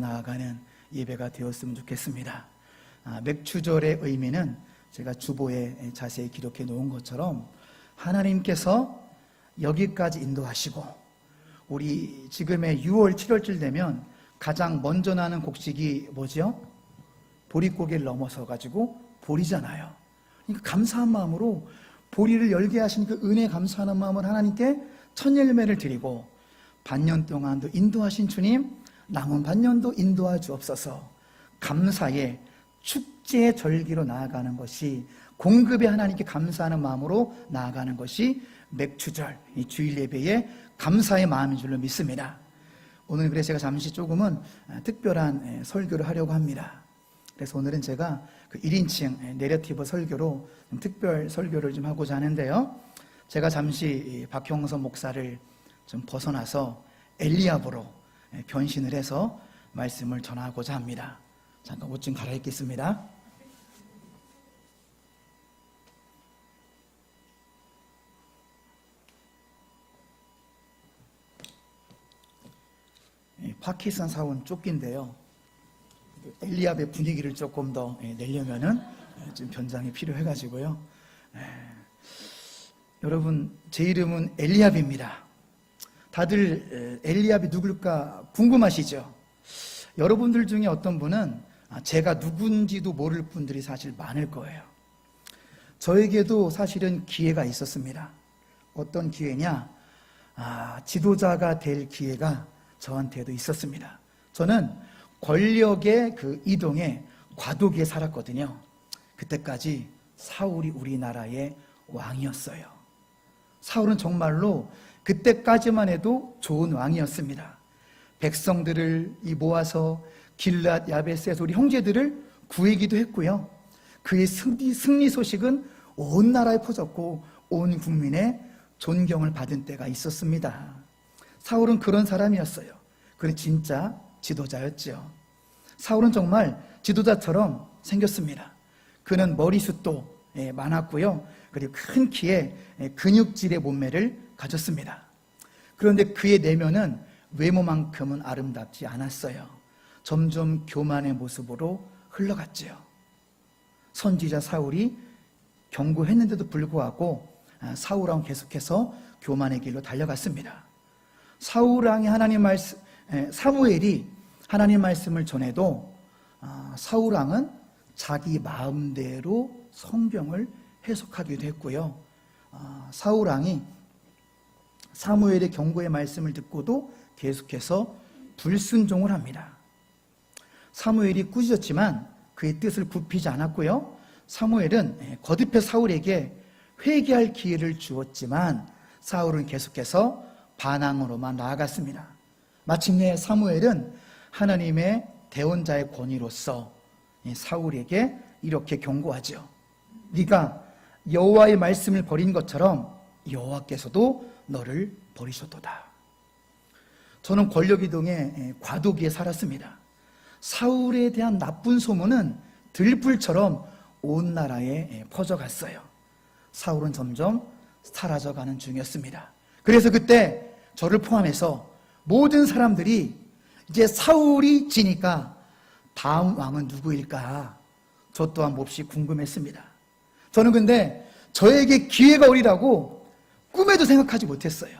나아가는 예배가 되었으면 좋겠습니다. 맥추절의 의미는 제가 주보에 자세히 기록해 놓은 것처럼 하나님께서 여기까지 인도하시고, 우리 지금의 6월 7월쯤 되면 가장 먼저 나는 곡식이 뭐죠? 보릿고개를 넘어서 가지고 보리잖아요. 그러니까 감사한 마음으로 보리를 열게 하신 그 은혜에 감사하는 마음을 하나님께 첫 열매를 드리고, 반년 동안도 인도하신 주님, 남은 반년도 인도하 주옵소서. 감사의 축제의 절기로 나아가는 것이, 공급에 하나님께 감사하는 마음으로 나아가는 것이 맥추절, 이 주일 예배의 감사의 마음인 줄로 믿습니다. 오늘 그래서 제가 잠시 조금은 특별한 설교를 하려고 합니다. 그래서 오늘은 제가 그 1인칭 내러티브 설교로 특별 설교를 좀 하고자 하는데요. 제가 잠시 박형선 목사를 좀 벗어나서 엘리압으로 변신을 해서 말씀을 전하고자 합니다. 잠깐 옷 좀 갈아입겠습니다. 파키스탄 사온 조끼인데요. 엘리압의 분위기를 조금 더 내려면은 좀 변장이 필요해가지고요. 여러분, 제 이름은 엘리압입니다. 다들 엘리압이 누굴까 궁금하시죠? 여러분들 중에 어떤 분은 제가 누군지도 모를 분들이 사실 많을 거예요. 저에게도 사실은 기회가 있었습니다. 어떤 기회냐? 지도자가 될 기회가 저한테도 있었습니다. 저는 권력의 그 이동에 과도기에 살았거든요. 그때까지 사울이 우리나라의 왕이었어요. 사울은 정말로 그때까지만 해도 좋은 왕이었습니다. 백성들을 모아서 길랏 야베스에서 우리 형제들을 구하기도 했고요. 그의 승리 소식은 온 나라에 퍼졌고 온 국민의 존경을 받은 때가 있었습니다. 사울은 그런 사람이었어요. 그는 진짜 지도자였죠. 사울은 정말 지도자처럼 생겼습니다. 그는 머리숱도 많았고요. 그리고 큰 키에 근육질의 몸매를 가졌습니다. 그런데 그의 내면은 외모만큼은 아름답지 않았어요. 점점 교만의 모습으로 흘러갔지요. 선지자 사울이 경고했는데도 불구하고 사울왕은 계속해서 교만의 길로 달려갔습니다. 사울왕이 사무엘이 하나님 말씀을 전해도 사울왕은 자기 마음대로 성경을 해석하기도 했고요. 사울왕이 사무엘의 경고의 말씀을 듣고도 계속해서 불순종을 합니다. 사무엘이 꾸짖었지만 그의 뜻을 굽히지 않았고요. 사무엘은 거듭해 사울에게 회개할 기회를 주었지만 사울은 계속해서 반항으로만 나아갔습니다. 마침내 사무엘은 하나님의 대언자의 권위로서 사울에게 이렇게 경고하죠. 네가 여호와의 말씀을 버린 것처럼 여호와께서도 너를 버리셨도다. 저는 권력이동에 과도기에 살았습니다. 사울에 대한 나쁜 소문은 들불처럼 온 나라에 퍼져갔어요. 사울은 점점 사라져가는 중이었습니다. 그래서 그때 저를 포함해서 모든 사람들이 이제 사울이 지니까 다음 왕은 누구일까? 저 또한 몹시 궁금했습니다. 저는 근데 저에게 기회가 오리라고 꿈에도 생각하지 못했어요.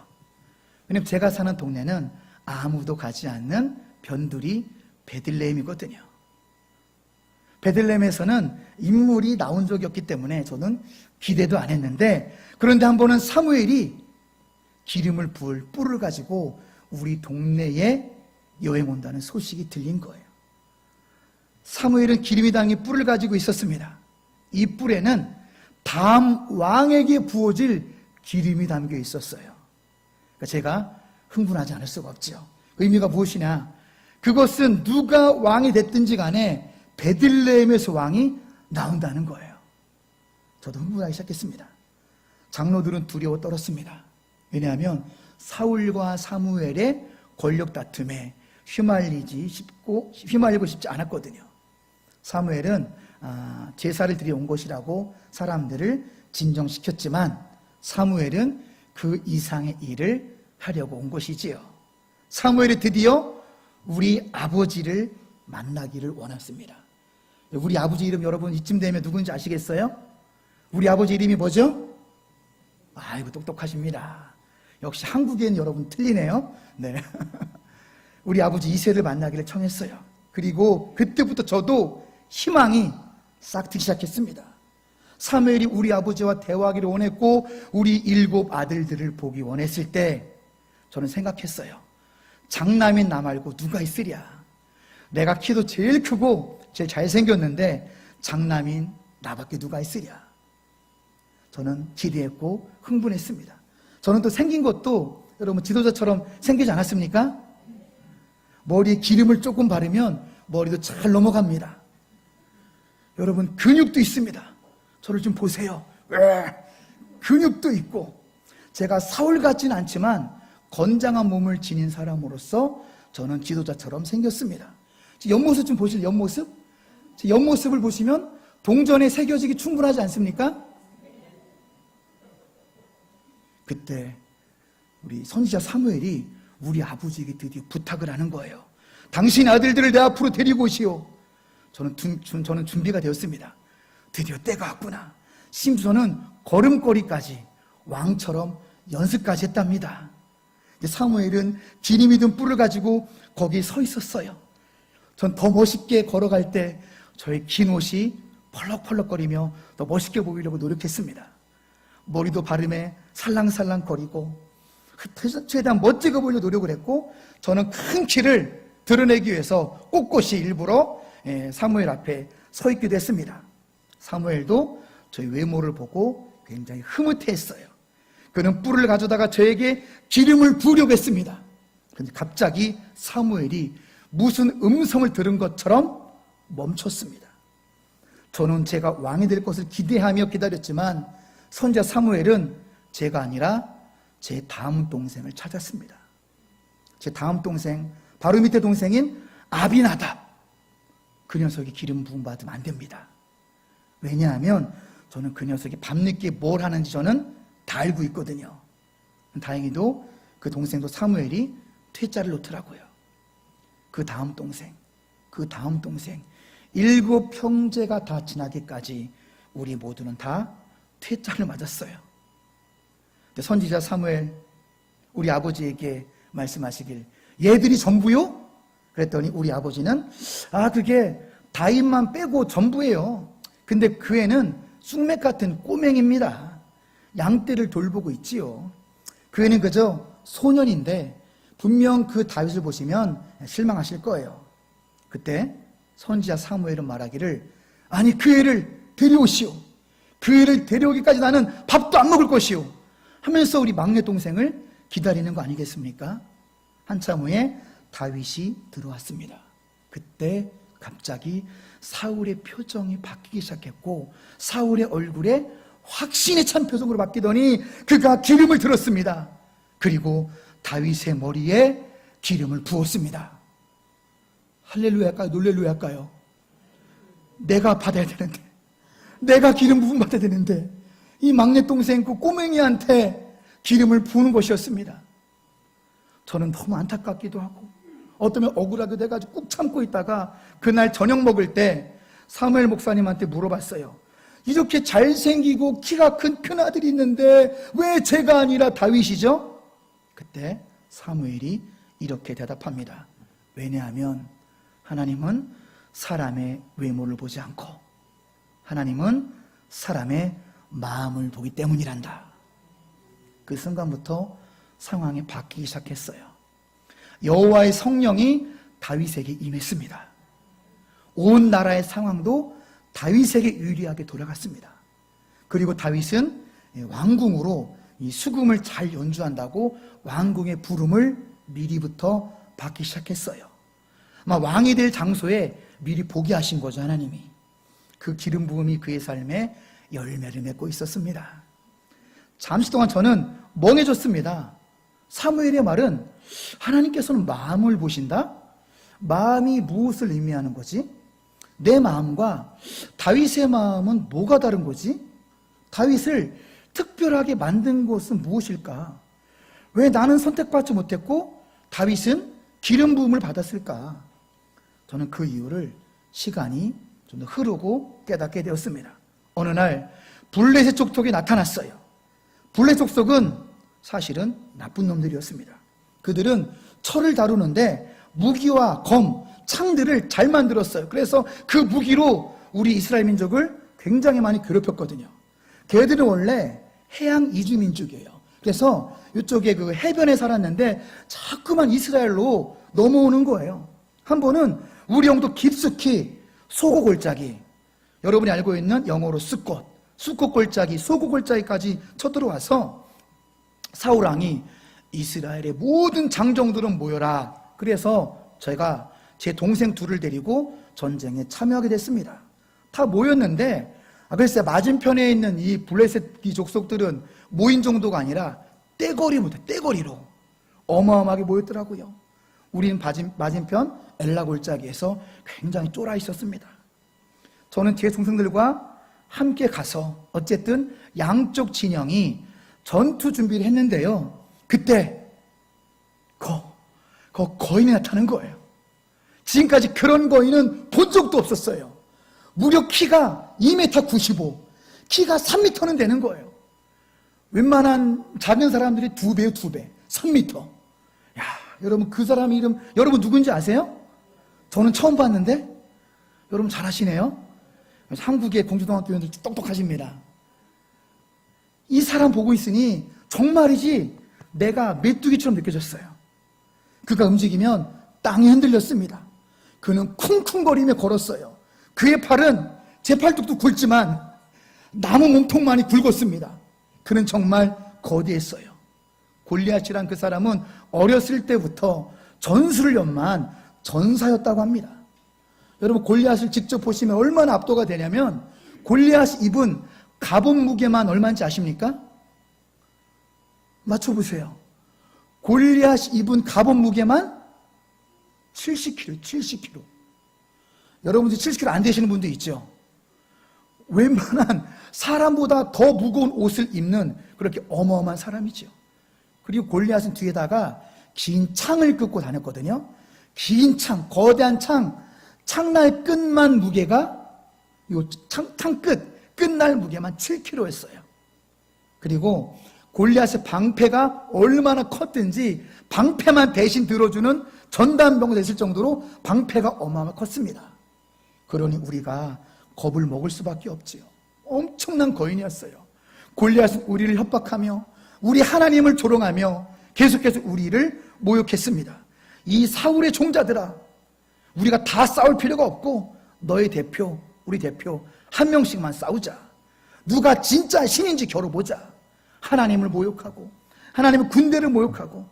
왜냐하면 제가 사는 동네는 아무도 가지 않는 변두리 베들레헴이거든요. 베들레헴에서는 인물이 나온 적이 없기 때문에 저는 기대도 안 했는데, 그런데 한 번은 사무엘이 기름을 부을 뿔을 가지고 우리 동네에 여행 온다는 소식이 들린 거예요. 사무엘은 기름이 담긴 뿔을 가지고 있었습니다. 이 뿔에는 다음 왕에게 부어질 기름이 담겨 있었어요. 그러니까 제가 흥분하지 않을 수가 없죠. 의미가 무엇이냐? 그것은 누가 왕이 됐든지 간에 베들레헴에서 왕이 나온다는 거예요. 저도 흥분하기 시작했습니다. 장로들은 두려워 떨었습니다. 왜냐하면 사울과 사무엘의 권력 다툼에 휘말리고 싶지 않았거든요. 사무엘은 제사를 드려 온 것이라고 사람들을 진정시켰지만 사무엘은 그 이상의 일을 하려고 온 것이지요. 사무엘이 드디어 우리 아버지를 만나기를 원했습니다. 우리 아버지 이름 여러분 이쯤 되면 누군지 아시겠어요? 우리 아버지 이름이 뭐죠? 아이고 똑똑하십니다. 역시 한국인 여러분 틀리네요. 네. 우리 아버지 이세를 만나기를 청했어요. 그리고 그때부터 저도 희망이 싹 트기 시작했습니다. 사무엘이 우리 아버지와 대화하기를 원했고 우리 7 아들들을 보기 원했을 때 저는 생각했어요. 장남인 나 말고 누가 있으랴. 내가 키도 제일 크고 제일 잘생겼는데 장남인 나밖에 누가 있으랴. 저는 기대했고 흥분했습니다. 저는 또 생긴 것도 여러분 지도자처럼 생기지 않았습니까? 머리에 기름을 조금 바르면 머리도 잘 넘어갑니다. 여러분 근육도 있습니다. 저를 좀 보세요. 근육도 있고 제가 사울 같지는 않지만 건장한 몸을 지닌 사람으로서 저는 지도자처럼 생겼습니다. 옆모습 좀 보실래요? 옆모습? 옆모습을 보시면 동전에 새겨지기 충분하지 않습니까? 그때 우리 선지자 사무엘이 우리 아버지에게 드디어 부탁을 하는 거예요. 당신 아들들을 내 앞으로 데리고 오시오. 저는 준비가 되었습니다. 드디어 때가 왔구나. 심지어는 걸음걸이까지 왕처럼 연습까지 했답니다. 사무엘은 기름이 든 뿔을 가지고 거기 서 있었어요. 전 더 멋있게 걸어갈 때 저의 긴 옷이 펄럭펄럭거리며 더 멋있게 보이려고 노력했습니다. 머리도 바르며 살랑살랑거리고 최대한 멋지게 보이려고 노력을 했고 저는 큰 키를 드러내기 위해서 꼿꼿이 일부러 사무엘 앞에 서 있기도 했습니다. 사무엘도 저희 외모를 보고 굉장히 흐뭇해했어요. 그는 뿔을 가져다가 저에게 기름을 부으려고 했습니다. 그런데 갑자기 사무엘이 무슨 음성을 들은 것처럼 멈췄습니다. 저는 제가 왕이 될 것을 기대하며 기다렸지만 선지자 사무엘은 제가 아니라 제 다음 동생을 찾았습니다. 제 다음 동생, 바로 밑에 동생인 아비나답. 그 녀석이 기름 부음 받으면 안 됩니다. 왜냐하면 저는 그 녀석이 밤늦게 뭘 하는지 저는 다 알고 있거든요. 다행히도 그 동생도 사무엘이 퇴짜를 놓더라고요. 그 다음 동생 7 형제가 다 지나기까지 우리 모두는 다 퇴짜를 맞았어요. 근데 선지자 사무엘 우리 아버지에게 말씀하시길 얘들이 전부요? 그랬더니 우리 아버지는 그게 다윗만 빼고 전부예요. 근데 그 애는 쑥맥 같은 꼬맹입니다. 양떼를 돌보고 있지요. 그 애는 그저 소년인데 분명 그 다윗을 보시면 실망하실 거예요. 그때 선지자 사무엘은 말하기를 아니 그 애를 데려오시오. 그 애를 데려오기까지 나는 밥도 안 먹을 것이오 하면서 우리 막내 동생을 기다리는 거 아니겠습니까? 한참 후에 다윗이 들어왔습니다. 그때 갑자기 사울의 표정이 바뀌기 시작했고 사울의 얼굴에 확신에 찬 표정으로 바뀌더니 그가 기름을 들었습니다. 그리고 다윗의 머리에 기름을 부었습니다. 할렐루야 할까요? 놀렐루야 할까요? 내가 받아야 되는데, 내가 기름 부음 받아야 되는데 이 막내 동생 그 꼬맹이한테 기름을 부는 것이었습니다. 저는 너무 안타깝기도 하고 어쩌면 억울하게 돼가지고 꾹 참고 있다가 그날 저녁 먹을 때 사무엘 목사님한테 물어봤어요. 이렇게 잘생기고 키가 큰 큰아들이 있는데 왜 제가 아니라 다윗이죠? 그때 사무엘이 이렇게 대답합니다. 왜냐하면 하나님은 사람의 외모를 보지 않고 하나님은 사람의 마음을 보기 때문이란다. 그 순간부터 상황이 바뀌기 시작했어요. 여호와의 성령이 다윗에게 임했습니다. 온 나라의 상황도 다윗에게 유리하게 돌아갔습니다. 그리고 다윗은 왕궁으로 이 수금을 잘 연주한다고 왕궁의 부름을 미리부터 받기 시작했어요. 아마 왕이 될 장소에 미리 보게 하신 거죠, 하나님이. 그 기름 부음이 그의 삶에 열매를 맺고 있었습니다. 잠시 동안 저는 멍해졌습니다. 사무엘의 말은 하나님께서는 마음을 보신다? 마음이 무엇을 의미하는 거지? 내 마음과 다윗의 마음은 뭐가 다른 거지? 다윗을 특별하게 만든 것은 무엇일까? 왜 나는 선택받지 못했고 다윗은 기름 부음을 받았을까? 저는 그 이유를 시간이 좀 더 흐르고 깨닫게 되었습니다. 어느 날 블레셋 족속이 나타났어요. 블레셋 족속은 사실은 나쁜 놈들이었습니다. 그들은 철을 다루는데 무기와 검, 창들을 잘 만들었어요. 그래서 그 무기로 우리 이스라엘 민족을 굉장히 많이 괴롭혔거든요. 걔들은 원래 해양 이주민족이에요. 그래서 이쪽에 그 해변에 살았는데 자꾸만 이스라엘로 넘어오는 거예요. 한 번은 우리 형도 깊숙이 소고 골짜기, 여러분이 알고 있는 영어로 숫꽃 골짜기, 소고 골짜기까지 쳐들어와서 사울 왕이 이스라엘의 모든 장정들은 모여라. 그래서 제가 제 동생 둘을 데리고 전쟁에 참여하게 됐습니다. 다 모였는데 글쎄 맞은편에 있는 이 블레셋 이 족속들은 모인 정도가 아니라 떼거리로 어마어마하게 모였더라고요. 우리는 맞은편 엘라 골짜기에서 굉장히 쫄아 있었습니다. 저는 제 동생들과 함께 가서 어쨌든 양쪽 진영이 전투 준비를 했는데요. 그때 거인이 나타난 거예요. 지금까지 그런 거인은 본 적도 없었어요. 무려 키가 2m 95, 키가 3m는 되는 거예요. 웬만한 작은 사람들이 2배요, 2배. 3m. 야, 여러분 그 사람 이름 여러분 누군지 아세요? 저는 처음 봤는데 여러분 잘 아시네요. 한국의 공주등학교원들 똑똑하십니다. 이 사람 보고 있으니 정말이지 내가 메뚜기처럼 느껴졌어요. 그가 움직이면 땅이 흔들렸습니다. 그는 쿵쿵거리며 걸었어요. 그의 팔은 제 팔뚝도 굵지만 나무 몸통만이 굵었습니다. 그는 정말 거대했어요. 골리앗이란 그 사람은 어렸을 때부터 전술을 연마한 전사였다고 합니다. 여러분 골리앗을 직접 보시면 얼마나 압도가 되냐면 골리앗이 입은 갑옷 무게만 얼마인지 아십니까? 맞춰보세요. 골리앗이 입은 갑옷 무게만 70kg. 여러분들 70kg 안 되시는 분도 있죠. 웬만한 사람보다 더 무거운 옷을 입는 그렇게 어마어마한 사람이죠. 그리고 골리앗은 뒤에다가 긴 창을 끄고 다녔거든요. 긴 창, 거대한 창날 끝만 무게가 요 창 끝날 무게만 7kg였어요. 그리고 골리앗의 방패가 얼마나 컸든지 방패만 대신 들어주는 전담병도 됐을 정도로 방패가 어마어마하게 컸습니다. 그러니 우리가 겁을 먹을 수밖에 없지요. 엄청난 거인이었어요. 골리앗은 우리를 협박하며 우리 하나님을 조롱하며 계속해서 우리를 모욕했습니다. 이 사울의 종자들아, 우리가 다 싸울 필요가 없고 너의 대표, 우리 대표 한 명씩만 싸우자. 누가 진짜 신인지 겨뤄보자. 하나님을 모욕하고 하나님의 군대를 모욕하고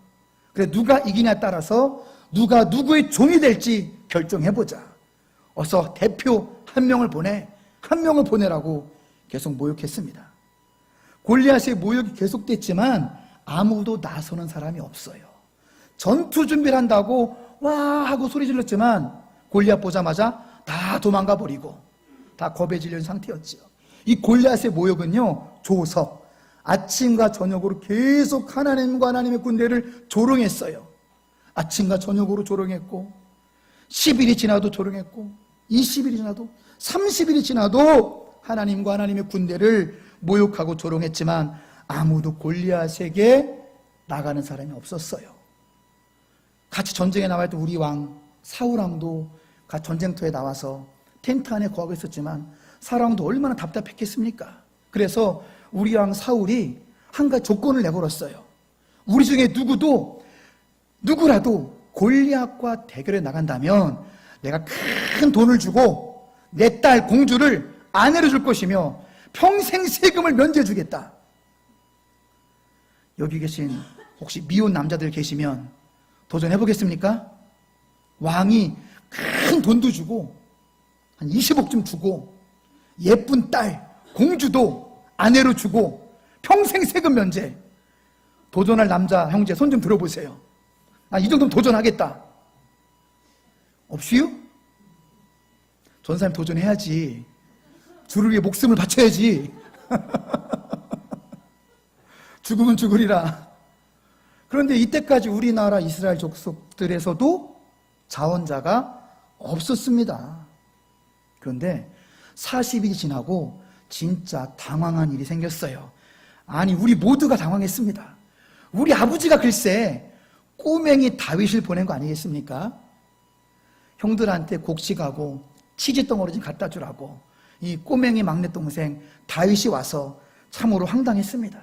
그래 누가 이기냐에 따라서 누가 누구의 종이 될지 결정해보자. 어서 대표 한 명을 보내라고 계속 모욕했습니다. 골리앗의 모욕이 계속됐지만 아무도 나서는 사람이 없어요. 전투 준비를 한다고 와 하고 소리 질렀지만 골리앗 보자마자 다 도망가 버리고 다 겁에 질린 상태였지요. 이 골리앗의 모욕은요, 조석 아침과 저녁으로 계속 하나님과 하나님의 군대를 조롱했어요. 아침과 저녁으로 조롱했고 10일이 지나도 조롱했고 20일이 지나도 30일이 지나도 하나님과 하나님의 군대를 모욕하고 조롱했지만 아무도 골리앗에게 나가는 사람이 없었어요. 같이 전쟁에 나와 있던 우리 왕 사울왕도 같이 전쟁터에 나와서 텐트 안에 거하고 있었지만 사울왕도 얼마나 답답했겠습니까? 그래서 우리 왕 사울이 한 가지 조건을 내걸었어요. 우리 중에 누구라도 골리앗과 대결에 나간다면 내가 큰 돈을 주고 내 딸 공주를 아내로 줄 것이며 평생 세금을 면제해 주겠다. 여기 계신 혹시 미혼 남자들 계시면 도전해 보겠습니까? 왕이 큰 돈도 주고 한 20억쯤 주고 예쁜 딸 공주도 아내로 주고 평생 세금 면제. 도전할 남자 형제 손 좀 들어보세요. 나 이 정도면 도전하겠다. 없이요? 전사님 도전해야지. 주를 위해 목숨을 바쳐야지. 죽으면 죽으리라. 그런데 이때까지 우리나라 이스라엘 족속들에서도 자원자가 없었습니다. 그런데 40일이 지나고 진짜 당황한 일이 생겼어요. 아니, 우리 모두가 당황했습니다. 우리 아버지가 글쎄 꼬맹이 다윗을 보낸 거 아니겠습니까? 형들한테 곡식하고 치즈 덩어리 좀 갖다 주라고 이 꼬맹이 막내 동생 다윗이 와서 참으로 황당했습니다.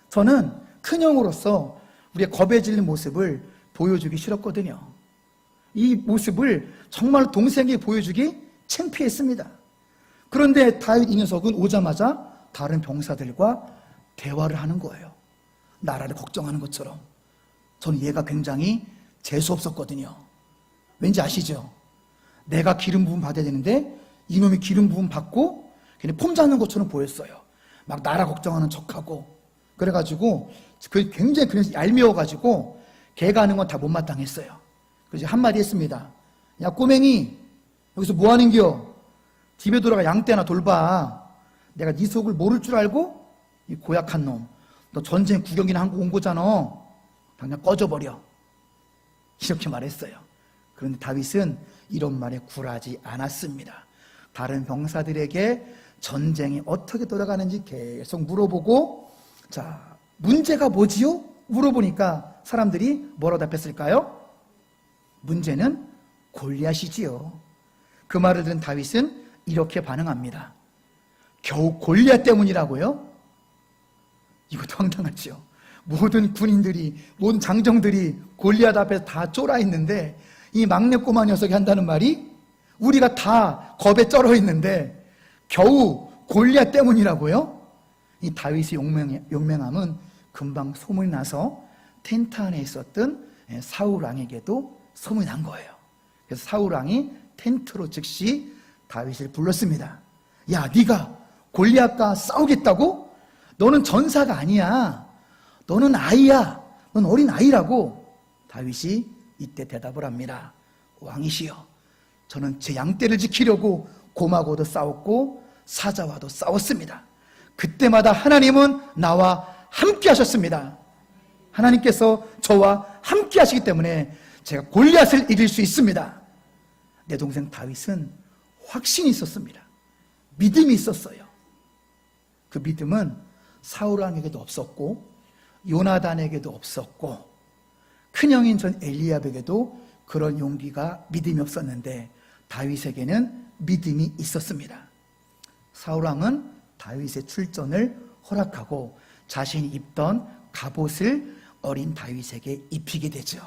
저는 큰형으로서 우리의 겁에 질린 모습을 보여주기 싫었거든요. 이 모습을 정말 동생에게 보여주기 창피했습니다. 그런데 다윗 이 녀석은 오자마자 다른 병사들과 대화를 하는 거예요. 나라를 걱정하는 것처럼. 저는 얘가 굉장히 재수없었거든요. 왠지 아시죠? 내가 기름 부음 받아야 되는데 이놈이 기름 부음 받고 그냥 폼 잡는 것처럼 보였어요. 막 나라 걱정하는 척하고. 그래가지고 굉장히 그래서 얄미워가지고 걔가 하는 건 다 못마땅했어요. 그래서 한마디 했습니다. 야, 꼬맹이 여기서 뭐 하는겨? 집에 돌아가 양떼나 돌봐. 내가 네 속을 모를 줄 알고? 이 고약한 놈, 너 전쟁 구경이나 한국 온 거잖아. 당장 꺼져버려. 이렇게 말했어요. 그런데 다윗은 이런 말에 굴하지 않았습니다. 다른 병사들에게 전쟁이 어떻게 돌아가는지 계속 물어보고, 자, 문제가 뭐지요? 물어보니까 사람들이 뭐라고 답했을까요? 문제는 골리앗이지요. 그 말을 들은 다윗은 이렇게 반응합니다. 겨우 골리앗 때문이라고요? 이것도 황당하죠. 모든 군인들이, 모든 장정들이 골리앗 앞에서 다 쫄아 있는데 이 막내 꼬마 녀석이 한다는 말이 우리가 다 겁에 쩔어 있는데 겨우 골리앗 때문이라고요? 이 다윗의 용맹함은 금방 소문이 나서 텐트 안에 있었던 사울 왕에게도 소문이 난 거예요. 그래서 사울 왕이 텐트로 즉시 다윗을 불렀습니다. 야, 네가 골리앗과 싸우겠다고? 너는 전사가 아니야. 너는 아이야. 넌 어린 아이라고. 다윗이 이때 대답을 합니다. 왕이시여, 저는 제 양떼를 지키려고 곰하고도 싸웠고 사자와도 싸웠습니다. 그때마다 하나님은 나와 함께 하셨습니다. 하나님께서 저와 함께 하시기 때문에 제가 골리앗을 이길 수 있습니다. 내 동생 다윗은 확신이 있었습니다. 믿음이 있었어요. 그 믿음은 사울왕에게도 없었고 요나단에게도 없었고 큰형인 전 엘리압에게도 그런 용기가 믿음이 없었는데 다윗에게는 믿음이 있었습니다. 사울왕은 다윗의 출전을 허락하고 자신이 입던 갑옷을 어린 다윗에게 입히게 되죠.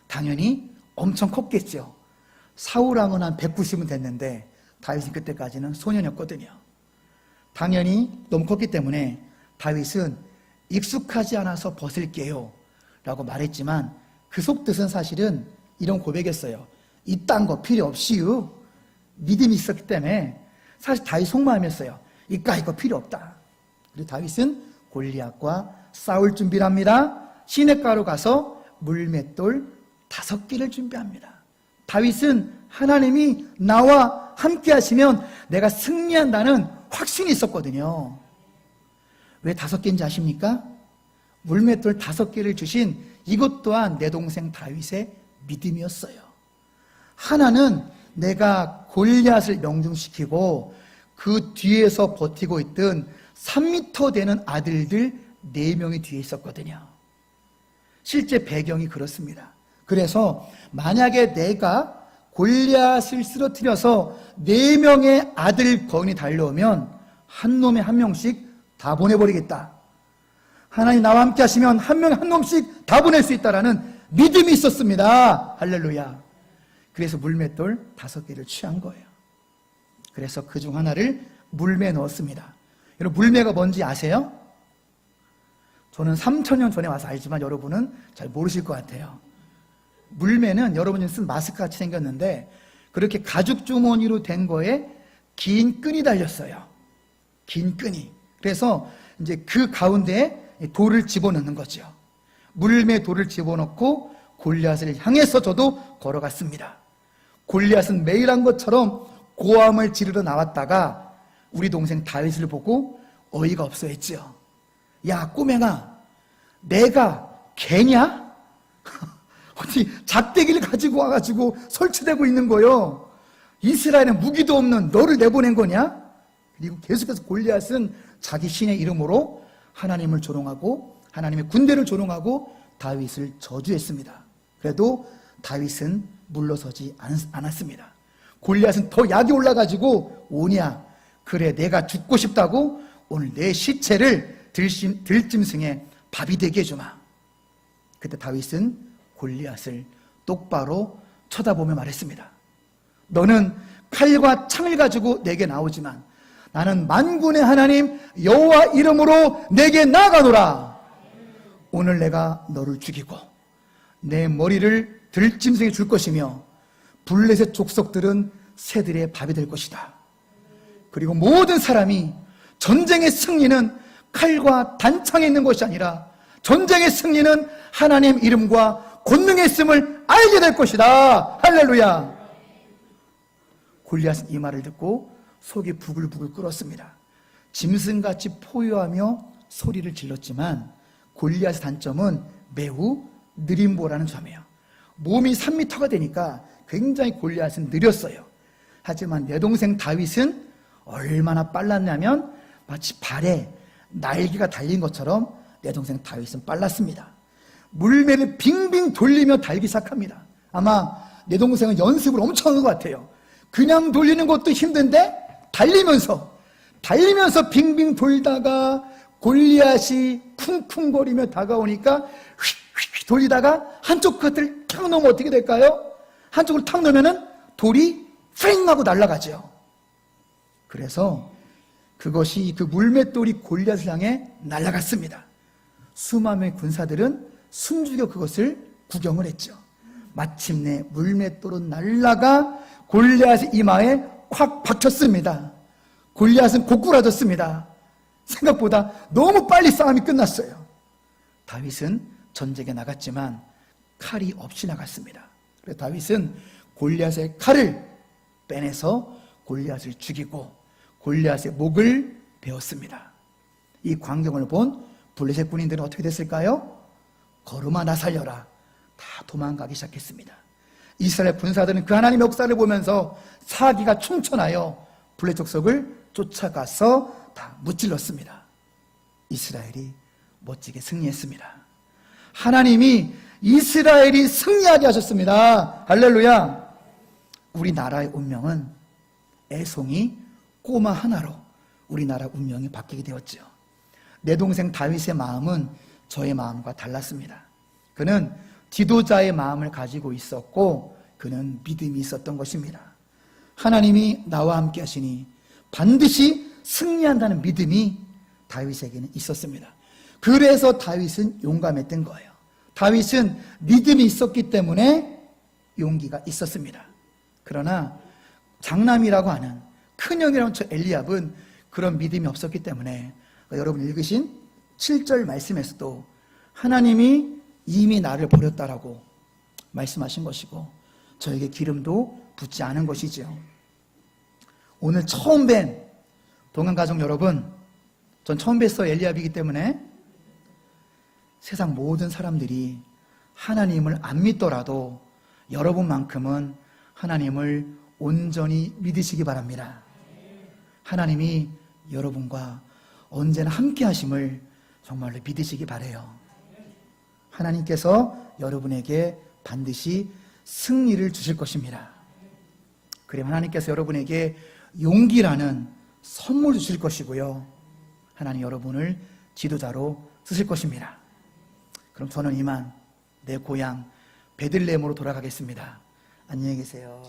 당연히 엄청 컸겠죠. 사울왕은 한 190은 됐는데 다윗은 그때까지는 소년이었거든요. 당연히 너무 컸기 때문에 다윗은 익숙하지 않아서 벗을게요 라고 말했지만 그 속뜻은 사실은 이런 고백이었어요. 이딴 거 필요 없이요. 믿음이 있었기 때문에 사실 다윗 속마음이었어요. 이거 필요 없다. 그리고 다윗은 골리앗과 싸울 준비를 합니다. 시냇가로 가서 물맷돌 5개를 준비합니다. 다윗은 하나님이 나와 함께 하시면 내가 승리한다는 확신이 있었거든요. 왜 5개인지 아십니까? 물맷돌 5개를 주신 이것 또한 내 동생 다윗의 믿음이었어요. 하나는 내가 골리앗을 명중시키고 그 뒤에서 버티고 있던 3m 되는 아들들 4명이 뒤에 있었거든요. 실제 배경이 그렇습니다. 그래서 만약에 내가 골리앗을 쓰러뜨려서 4명의 아들 거인이 달려오면 한 놈에 한 명씩 다 보내버리겠다. 하나님 나와 함께 하시면 한 명에 한 놈씩 다 보낼 수 있다라는 믿음이 있었습니다. 할렐루야. 그래서 물맷돌 5개를 취한 거예요. 그래서 그중 하나를 물매에 넣었습니다. 여러분, 물매가 뭔지 아세요? 저는 3000년 전에 와서 알지만 여러분은 잘 모르실 것 같아요. 물매는 여러분이 쓴 마스크 같이 생겼는데 그렇게 가죽 주머니로 된 거에 긴 끈이 달렸어요. 긴 끈이. 그래서 이제 그 가운데에 돌을 집어넣는 거죠. 물매 돌을 집어넣고 골리앗을 향해서 저도 걸어갔습니다. 골리앗은 매일 한 것처럼 고함을 지르러 나왔다가 우리 동생 다윗을 보고 어이가 없어 했죠. 야, 꼬맹아, 내가 개냐? 어디 작대기를 가지고 와가지고 설치되고 있는 거요. 이스라엘에 무기도 없는 너를 내보낸 거냐? 그리고 계속해서 골리앗은 자기 신의 이름으로 하나님을 조롱하고 하나님의 군대를 조롱하고 다윗을 저주했습니다. 그래도 다윗은 물러서지 않았습니다. 골리앗은 더 약이 올라가지고 오냐? 그래, 내가 죽고 싶다고 오늘 내 시체를 들짐승의 밥이 되게 해주마. 그때 다윗은 골리앗을 똑바로 쳐다보며 말했습니다. 너는 칼과 창을 가지고 내게 나오지만 나는 만군의 하나님 여호와 이름으로 내게 나아가노라. 오늘 내가 너를 죽이고 내 머리를 들짐승에 줄 것이며 블레셋 족속들은 새들의 밥이 될 것이다. 그리고 모든 사람이 전쟁의 승리는 칼과 단창에 있는 것이 아니라 전쟁의 승리는 하나님 이름과 권능에 있음을 알게 될 것이다. 할렐루야. 골리앗은 이 말을 듣고 속이 부글부글 끓었습니다. 짐승같이 포효하며 소리를 질렀지만 골리앗의 단점은 매우 느림보라는 점이에요. 몸이 3m가 되니까 굉장히 골리앗은 느렸어요. 하지만 내 동생 다윗은 얼마나 빨랐냐면 마치 발에 날개가 달린 것처럼 내 동생 다윗은 빨랐습니다. 물매를 빙빙 돌리며 달기 시작합니다. 아마 내 동생은 연습을 엄청 한 것 같아요. 그냥 돌리는 것도 힘든데 달리면서 빙빙 돌다가 골리앗이 쿵쿵거리며 다가오니까 휙휙 돌리다가 한쪽 끝을 탁 놓으면 어떻게 될까요? 한쪽을 탁 놓으면 돌이 팽 하고 날아가죠. 그래서 그것이 그 물맷돌이 골리앗을 향해 날아갔습니다. 수많은 군사들은 숨죽여 그것을 구경을 했죠. 마침내 물맷돌은 날아가 골리앗의 이마에 콱 박혔습니다. 골리앗은 고꾸라졌습니다. 생각보다 너무 빨리 싸움이 끝났어요. 다윗은 전쟁에 나갔지만 칼이 없이 나갔습니다. 그래서 다윗은 골리앗의 칼을 빼내서 골리앗을 죽이고 골리앗의 목을 베었습니다. 이 광경을 본 블레셋 군인들은 어떻게 됐을까요? 걸음아 나 살려라. 다 도망가기 시작했습니다. 이스라엘 군사들은 그 하나님의 역사를 보면서 사기가 충천하여 블레셋 족속을 쫓아가서 다 무찔렀습니다. 이스라엘이 멋지게 승리했습니다. 하나님이 이스라엘이 승리하게 하셨습니다. 할렐루야. 우리나라의 운명은 애송이 꼬마 하나로 우리나라 운명이 바뀌게 되었죠. 내 동생 다윗의 마음은 저의 마음과 달랐습니다. 그는 지도자의 마음을 가지고 있었고 그는 믿음이 있었던 것입니다. 하나님이 나와 함께 하시니 반드시 승리한다는 믿음이 다윗에게는 있었습니다. 그래서 다윗은 용감했던 거예요. 다윗은 믿음이 있었기 때문에 용기가 있었습니다. 그러나 장남이라고 하는 큰형이라는 저 엘리압은 그런 믿음이 없었기 때문에 여러분 읽으신 7절 말씀에서도 하나님이 이미 나를 버렸다라고 말씀하신 것이고 저에게 기름도 붓지 않은 것이죠. 오늘 처음 뵌 동안가족 여러분, 전 처음 뵀어요. 엘리압이기 때문에 세상 모든 사람들이 하나님을 안 믿더라도 여러분만큼은 하나님을 온전히 믿으시기 바랍니다. 하나님이 여러분과 언제나 함께 하심을 정말로 믿으시기 바라요. 하나님께서 여러분에게 반드시 승리를 주실 것입니다. 그리고 하나님께서 여러분에게 용기라는 선물 주실 것이고요. 하나님 여러분을 지도자로 쓰실 것입니다. 그럼 저는 이만 내 고향 베들레헴으로 돌아가겠습니다. 안녕히 계세요.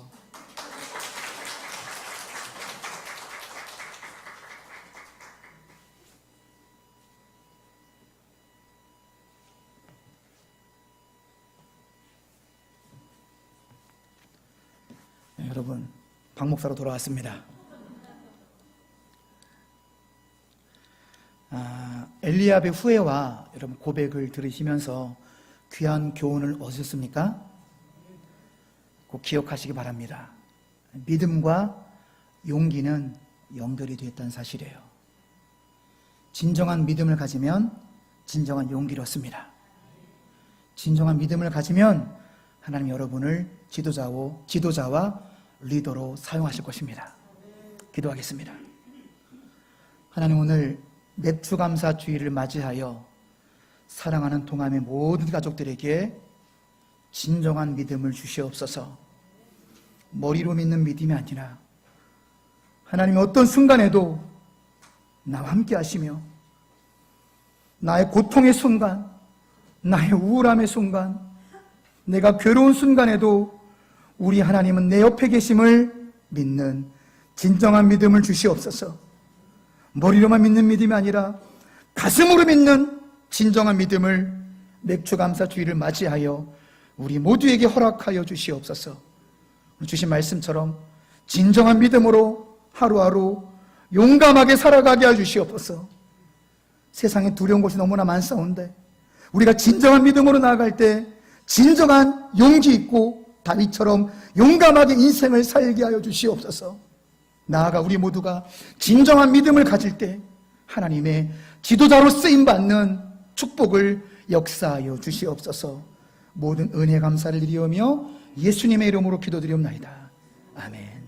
네, 여러분, 박 목사로 돌아왔습니다. 엘리압의 후회와 여러분 고백을 들으시면서 귀한 교훈을 얻으셨습니까? 꼭 기억하시기 바랍니다. 믿음과 용기는 연결이 되었다는 사실이에요. 진정한 믿음을 가지면 진정한 용기를 얻습니다. 진정한 믿음을 가지면 하나님 여러분을 지도자와 리더로 사용하실 것입니다. 기도하겠습니다. 하나님, 오늘 맥주감사 주일을 맞이하여 사랑하는 동암의 모든 가족들에게 진정한 믿음을 주시옵소서. 머리로 믿는 믿음이 아니라 하나님의 어떤 순간에도 나와 함께 하시며 나의 고통의 순간, 나의 우울함의 순간, 내가 괴로운 순간에도 우리 하나님은 내 옆에 계심을 믿는 진정한 믿음을 주시옵소서. 머리로만 믿는 믿음이 아니라 가슴으로 믿는 진정한 믿음을 맥주감사 주일을 맞이하여 우리 모두에게 허락하여 주시옵소서. 주신 말씀처럼 진정한 믿음으로 하루하루 용감하게 살아가게 해 주시옵소서. 세상에 두려운 것이 너무나 많사온데 우리가 진정한 믿음으로 나아갈 때 진정한 용기 있고 다윗처럼 용감하게 인생을 살게 하여 주시옵소서. 나아가 우리 모두가 진정한 믿음을 가질 때 하나님의 지도자로 쓰임받는 축복을 역사하여 주시옵소서. 모든 은혜 감사를 드리오며 예수님의 이름으로 기도드리옵나이다. 아멘.